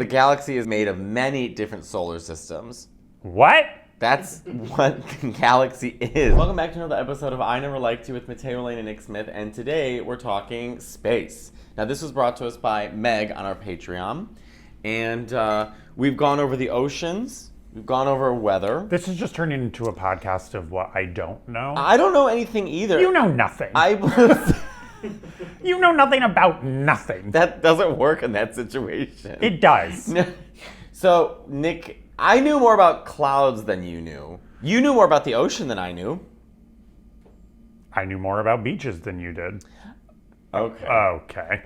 galaxy is made of many different solar systems. What? That's what the galaxy is. Welcome back to another episode of I Never Liked You with Mateo Lane and Nick Smith, and today we're talking space. Now, this was brought to us by Meg on our Patreon, and we've gone over the oceans, we've gone over weather. This is just turning into a podcast of what I don't know. I don't know anything either. You know nothing. You know nothing about nothing. That doesn't work in that situation. It does. So, Nick, I knew more about clouds than you knew. You knew more about the ocean than I knew. I knew more about beaches than you did. Okay.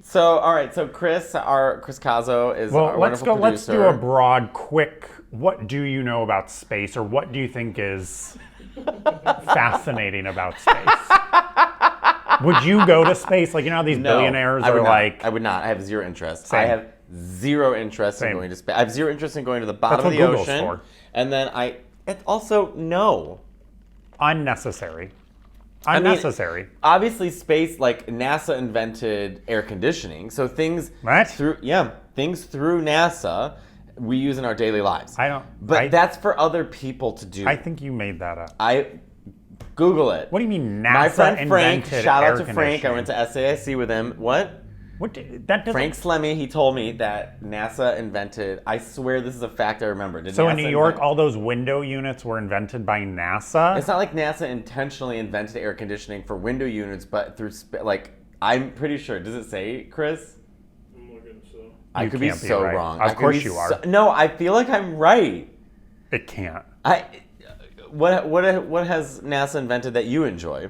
So, all right. So, Chris Cazo is our wonderful producer. Let's do a broad, quick. What do you know about space, or what do you think is fascinating about space? Would you go to space? Like, you know how these billionaires are like... I would not. I have zero interest. Same. I have zero interest in going to space. I have zero interest in going to the bottom of the Google's ocean. for. And then it's also, no. Unnecessary. Unnecessary. Obviously, space, like NASA invented air conditioning. So things through NASA we use in our daily lives. That's for other people to do. I think you made that up. Google it. What do you mean NASA My friend Frank, invented shout out air to Frank. I went to conditioning? SAIC with him. What? Frank Slemmy, he told me that NASA invented, I swear this is a fact I remember. So in New York, all those window units were invented by NASA? It's not like NASA intentionally invented air conditioning for window units, but through, I'm pretty sure. Does it say, Chris? I'm looking, so. I could be so wrong. Of course you are. No, I feel like I'm right. It can't. What has NASA invented that you enjoy?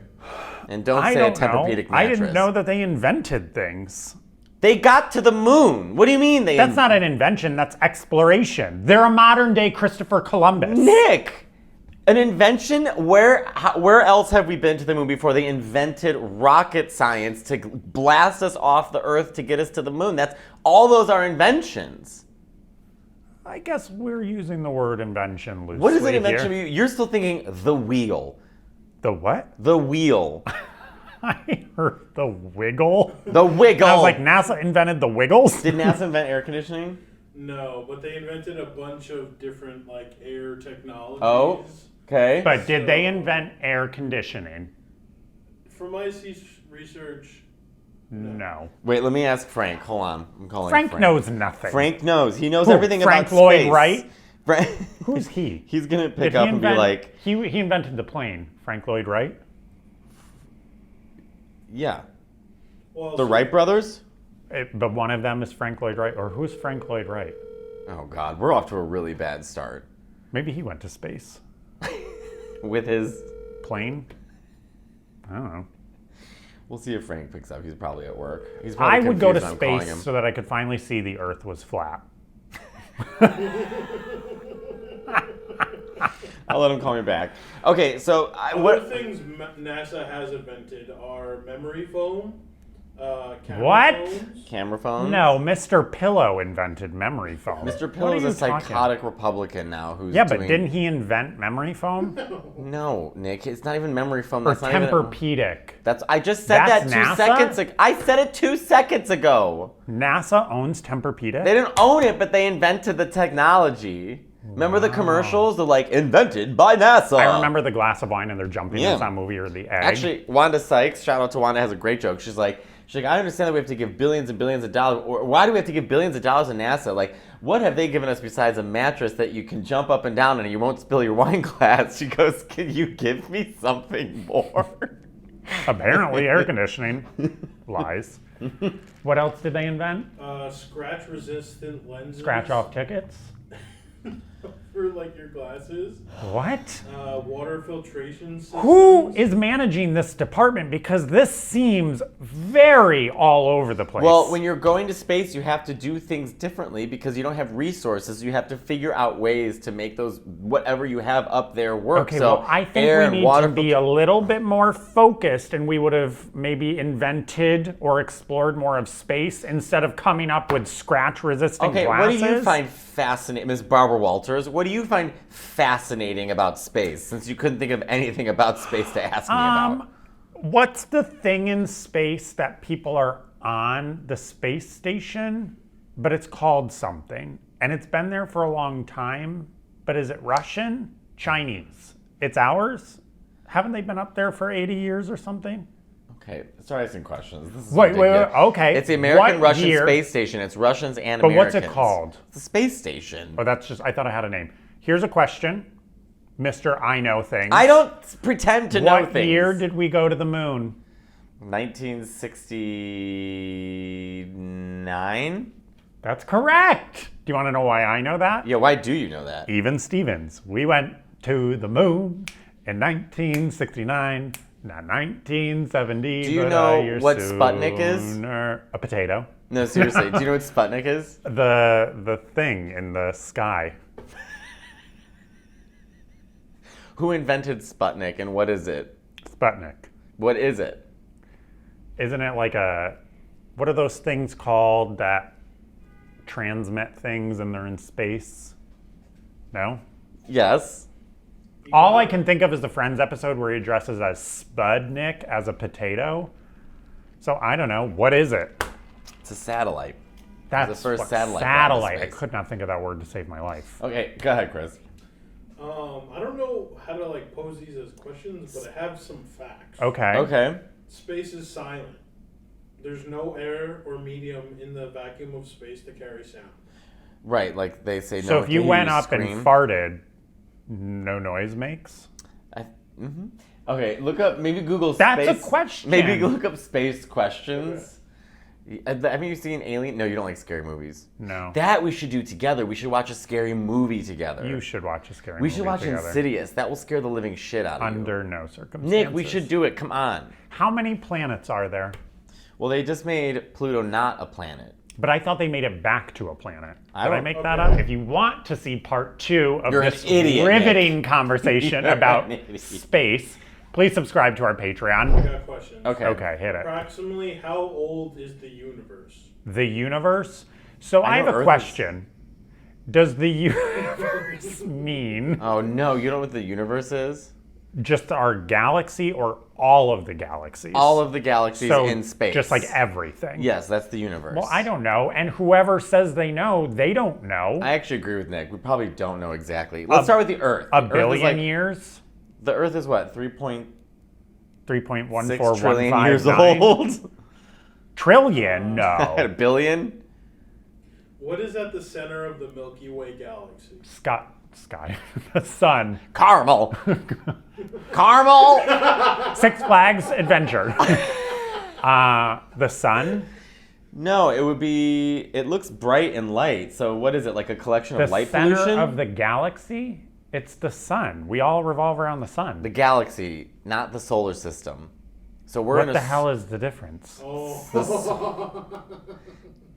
And don't say a Tempur-Pedic mattress. I didn't know that they invented things. They got to the moon. What do you mean they? That's not an invention. That's exploration. They're a modern day Christopher Columbus. Nick, an invention? Where else have we been to the moon before? They invented rocket science to blast us off the Earth to get us to the moon. All those are inventions. I guess we're using the word invention loosely. What is an invention? You're still thinking the wheel. The what? The wheel. I heard the wiggle. The wiggle. I was like, NASA invented the wiggles? Did NASA invent air conditioning? No, but they invented a bunch of different air technologies. Oh, okay. But did they invent air conditioning? From my research, no. Wait, let me ask Frank. Hold on. I'm calling Frank. Frank Knows nothing. Frank knows. He knows everything about space. Frank Lloyd Wright? Frank. Who's he? He's going to pick up and be like... He invented the plane. Frank Lloyd Wright? Yeah. Well, the Wright brothers? But one of them is Frank Lloyd Wright? Or who's Frank Lloyd Wright? Oh, God. We're off to a really bad start. Maybe he went to space. With his... plane? I don't know. We'll see if Frank picks up. He's probably at work. I would go to space so that I could finally see the Earth was flat. I'll let him call me back. Okay, so... Other things NASA has invented are memory foam, What? Camera phones? No, Mr. Pillow invented memory foam. Mr. Pillow is a psychotic Republican now who's but didn't he invent memory foam? No, Nick, it's not even memory foam. Or That's not Tempur-Pedic. I just said that 2 NASA? seconds ago. I said it 2 seconds ago. NASA owns Tempur-Pedic? They didn't own it, but they invented the technology. Remember the commercials? They're like, invented by NASA. I remember the glass of wine and they're jumping in that movie, or the egg. Actually, Wanda Sykes, shout out to Wanda, has a great joke. She's like, I understand that we have to give billions and billions of dollars. Or why do we have to give billions of dollars to NASA? Like, what have they given us besides a mattress that you can jump up and down and you won't spill your wine glass? She goes, can you give me something more? Apparently, air conditioning. Lies. What else did they invent? Scratch-resistant lenses. Scratch off tickets? For your glasses. What? Water filtration systems. Who is managing this department? Because this seems very all over the place. Well, when you're going to space, you have to do things differently because you don't have resources. You have to figure out ways to make those, whatever you have up there, work. Okay, well, I think we need to be a little bit more focused, and we would have maybe invented or explored more of space instead of coming up with scratch-resistant glasses. What do you find fascinating, Ms. Barbara Walters? What do you find fascinating about space, since you couldn't think of anything about space to ask me about? What's the thing in space that people are on the space station but it's called something. And it's been there for a long time. But is it Russian? Chinese? It's ours? Haven't they been up there for 80 years or something? Okay, start asking questions. This is Wait, ridiculous. okay. It's the American What Russian year- space station. It's Russians and But Americans. what's it called? It's the space station. Oh, that's just, I thought I had a name. Here's a question, Mr. I Know Things. I don't pretend to know What things. year did we go to the moon? 1969? That's correct. Do you want to know why I know that? Yeah, why do you know that? Even Stevens. We went to the moon in 1969, not 1970. Do you but know a year what Sputnik is? sooner. A potato. No, seriously. Do you know what Sputnik is? The thing in the sky. Who invented Sputnik and what is it? Sputnik. What is it? Isn't it like what are those things called that transmit things and they're in space? No? Yes. All I can think of is the Friends episode where he dresses as Spudnik as a potato. So I don't know. What is it? It's a satellite. That's the first what- satellite. Satellite. I space. could not think of that word to save my life. Okay, go ahead, Chris. I don't know how to like pose these as questions, but I have some facts. Okay. Okay. Space is silent. There's no air or medium in the vacuum of space to carry sound. Right, like they say no So one if can you hear went you up scream. and farted, no noise makes? Okay, look up, maybe Google That's a space. question. Maybe look up space questions. Have you seen Alien? No, you don't like scary movies. No. That we should do together. We should watch a scary movie together. You should watch a scary We movie should watch together. Insidious. That will scare the living shit out of Under no circumstances. you. Nick, we should do it. Come on. How many planets are there? Well, they just made Pluto not a planet. But I thought they made it back to a planet. Did I don't- make that Okay. up? If you want to see part 2 of You're an this idiot, riveting conversation You're about an idiot. space, please subscribe to our I Patreon. got a question. Okay. Okay, hit it. Approximately how old is the universe? The universe. So I have know a Earth is- question. Does the universe mean Oh no, you know what the universe is? just our galaxy or all of the galaxies? All of the galaxies so in space. just like everything. Yes, that's the universe. Well, I don't know, and whoever says they know, they don't know. I actually agree with Nick. We probably don't know exactly. Let's start with the Earth. A The Earth billion is like, years, The Earth is what? 3.6 3.1415 trillion years old? Trillion? At a No. billion? What is at the center of the Milky Way galaxy? Sky. The sun. Caramel. Caramel? Six Flags Adventure. The sun. No, it would be. It looks bright and light. So what is it? Like a collection The of light center pollution? of the galaxy. It's the sun. We all revolve around the sun. The galaxy, not the solar system. So we're in What a. the hell is the difference? Oh,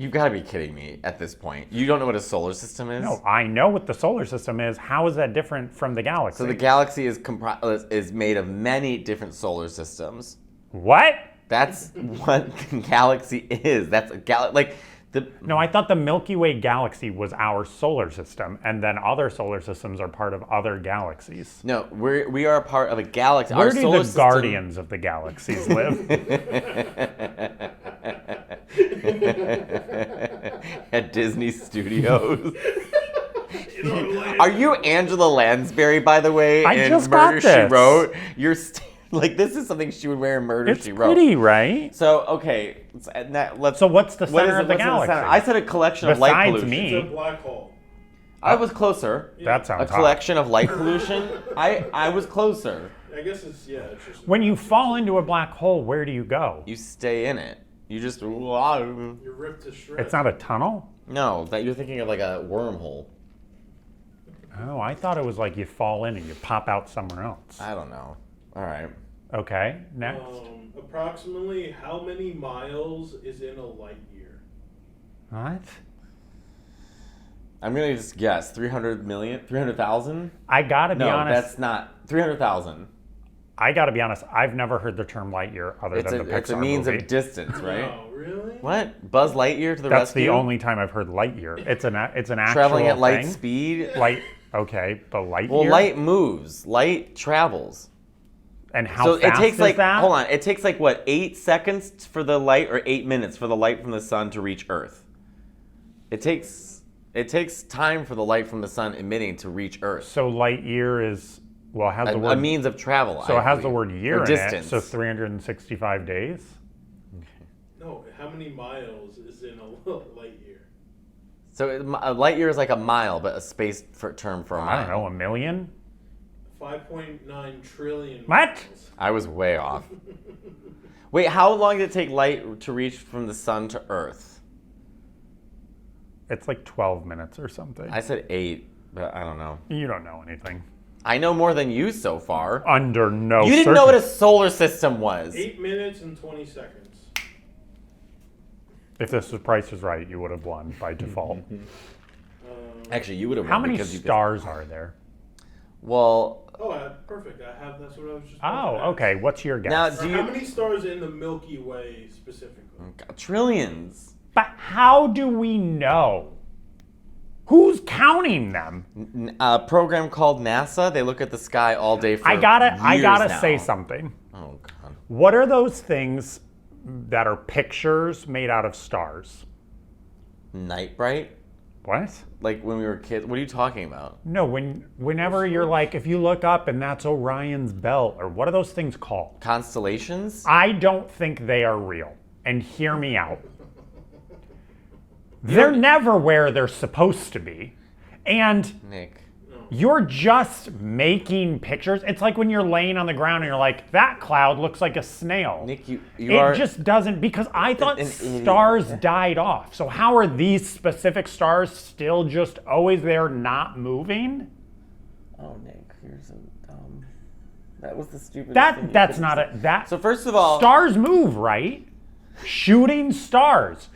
You've got to be kidding me at this point. You don't know what a solar system is? No, I know what the solar system is. How is that different from the galaxy? So the galaxy is made of many different solar systems. What? That's what the galaxy is. That's a like the. No, I thought the Milky Way galaxy was our solar system, and then other solar systems are part of other galaxies. No, we are a part of a galaxy. Where Our do solar the system- guardians of the galaxies live? At Disney Studios. Are you Angela Lansbury, by the way? I in just got Murder this. She Wrote. You're like this is something she would wear in Murder It's She Wrote. pretty, right? So okay, let's. So what's the what is center it- of the what's in galaxy? center? I said a collection of light Besides pollution. me. it's a black hole. I was closer. That A sounds hot. collection of light pollution. I was closer. I guess it's just. When you fall into a black hole, where do you go? You stay in it. You just You're ripped to shreds. It's not a tunnel? no. That you're thinking of like a wormhole. Oh, I thought it was like you fall in and you pop out somewhere else. I don't know. All right. Okay, next. Approximately how many miles is in a light year? What? I'm gonna just guess 300 million, 300,000. I gotta be No, honest. that's not 300,000. I gotta be honest. I've never heard the term light year other It's than the Pixar a means movie. of distance, right? Oh, really? What? Buzz Lightyear to the That's rescue? the only time I've heard light year. It's an actual Traveling at light thing. speed. Light. Okay, but light Well, year. light moves. Light travels. And how So fast it takes is like that? hold on. It takes like what 8 seconds for the light, or 8 minutes for the light from the sun to reach Earth. It takes time for the light from the sun emitting to reach Earth. So light year is, well, it has the word. A means of travel. So I it has the believe. word year Or in distance. it. So 365 days. No, how many miles is in a light year? So a light year is like a mile, but a space term for a mile. I don't know, a million? 5.9 trillion What? miles. I was way off. Wait, how long did it take light to reach from the sun to Earth? It's like 12 minutes or something. I said 8, but I don't know. You don't know anything. I know more than you so far. Under no You didn't know what a solar system was. 8 minutes and 20 seconds. If this was Price is Right, you would have won by default. Actually, you would have How won many because you could- stars are there? Well, Perfect. That's what I was just. Oh, about to okay. ask. What's your guess? now How do you many stars in the Milky Way specifically? trillions? But how do we know? Who's counting them? A program called NASA. They look at the sky all day for I gotta years now. say something. Oh God. What are those things that are pictures made out of stars? Night bright? What? Like when we were kids? What are you talking about? No, whenever you're like, if you look up and that's Orion's belt, or what are those things called? Constellations? I don't think they are real. And hear me out. They're never where they're supposed to be. And Nick. you're just making pictures. It's like when you're laying on the ground and you're like, that cloud looks like a snail. Nick, you It are just doesn't, because I thought an idiot. stars died off. So how are these specific stars still just always there, not moving? Oh, Nick, you're so dumb. That was the stupidest thing you That's could not have a that. So first of all, stars move, right? Shooting stars,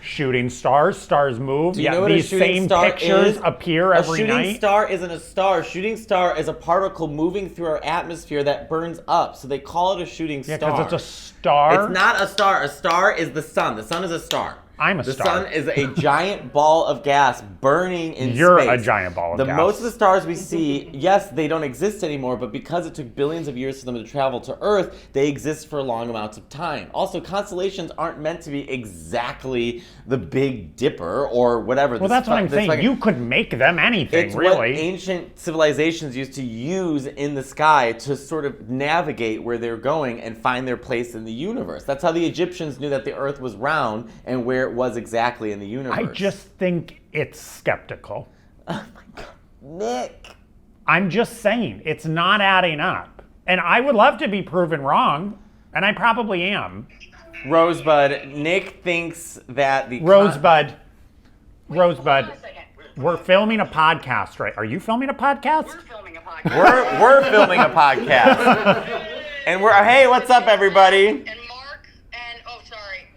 stars move. do you know what a these shooting same star pictures is? appear every A shooting night. star isn't a star. A shooting star is a particle moving through our atmosphere that burns up. So they call it a shooting Yeah, star. because it's a star. It's not a star. A star is the sun. The sun is a star. I'm a the star. sun is a giant ball of gas burning in You're space. a giant ball of the gas. Most of the stars we see, yes, they don't exist anymore, but because it took billions of years for them to travel to Earth, they exist for long amounts of time. Also, constellations aren't meant to be exactly the Big Dipper or whatever. Well, that's what I'm saying. You could make them anything, It's really. what ancient civilizations used to use in the sky to sort of navigate where they're going and find their place in the universe. That's how the Egyptians knew that the Earth was round and where it was exactly in the universe. I just think it's skeptical. Oh my God, Nick. I'm just saying, it's not adding up. And I would love to be proven wrong, and I probably am. Rosebud, Nick thinks that the Rosebud, Hold on a second. we're filming a podcast, right? Are you filming a podcast? We're filming a podcast. we're filming a podcast, and hey, what's up, everybody? And Mark and sorry.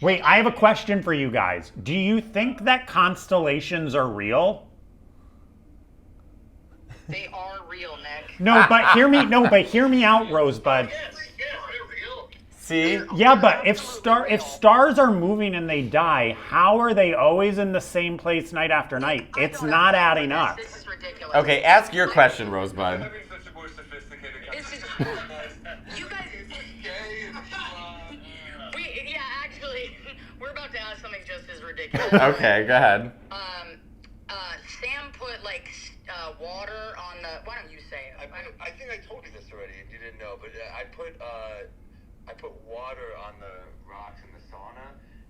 Wait, I have a question for you guys. Do you think that constellations are real? They are real, Nick. No, but hear me. No, but hear me out, Rosebud. Yes, they're real. See, Yeah, but if stars are moving and they die, how are they always in the same place night after night? It's not adding up. This is ridiculous. okay, ask your question, Rosebud. Having such a more sophisticated This is you guys. Actually, we're about to ask something just as ridiculous. Okay, go ahead. Sam put water on the. Why don't you say it? I think I told you this already and you didn't know, but I put water on the rocks in the sauna,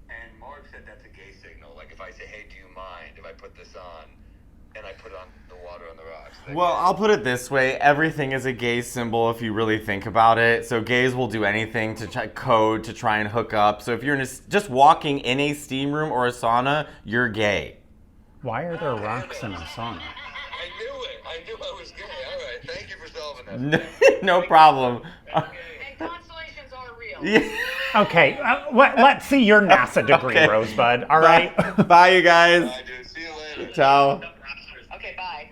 and Mark said that's a gay signal. Like if I say, hey, do you mind if I put this on, and I put on the water on the rocks? Well, I'll put it this way. Everything is a gay symbol if you really think about it. So gays will do anything to code to try and hook up. So if you're just walking in a steam room or a sauna, you're gay. Why are there rocks in a sauna? I knew it. I knew I was gay. All right, thank you for solving that. No problem. And constellations are real. Yeah. Okay, let's see your NASA degree, Okay. Rosebud. All right. Bye, you guys. I do. See you later. Ciao. Okay, bye.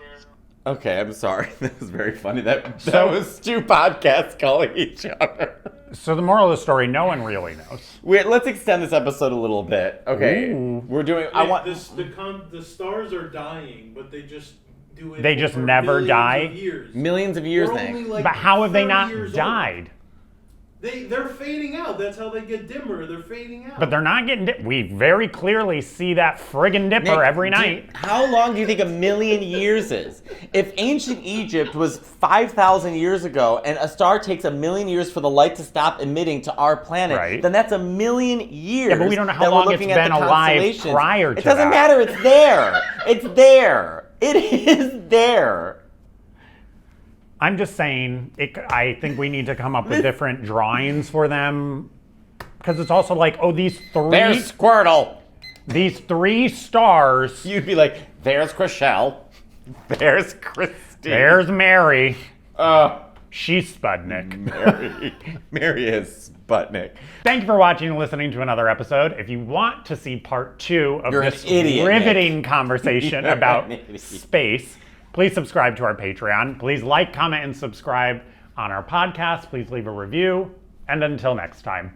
Okay, I'm sorry. That was very funny. That So- was two podcasts calling each other. So the moral of the story, no one really knows. Wait, let's extend this episode a little bit. Okay, Ooh. we're doing. I want. the stars are dying, but they just do it. They just over never billions die? of years. Millions of years, We're Nick. only, like, But how have they 30 not years old. died? They're fading out. That's how they get dimmer. They're fading out. But they're not getting we very clearly see that friggin' dipper Nick, every night. How long do you think a million years is? If ancient Egypt was 5,000 years ago and a star takes a million years for the light to stop emitting to our planet, Right. then that's a million years. Yeah, but we don't know how that we're long it's looking at been the alive constellations. prior to It doesn't that. matter. It's there. It's there. It is there. I'm just saying, I think we need to come up with different drawings for them. Because it's also like, oh, There's Squirtle. these 3 stars. You'd be like, there's Chriselle. There's Christine. There's Mary. She's Sputnik. Mary is Sputnik. Thank you for watching and listening to another episode. If you want to see part 2 of You're an this idiot, riveting conversation You're about an idiot. space, please subscribe to our Patreon. Please like, comment, and subscribe on our podcast. Please leave a review. And until next time.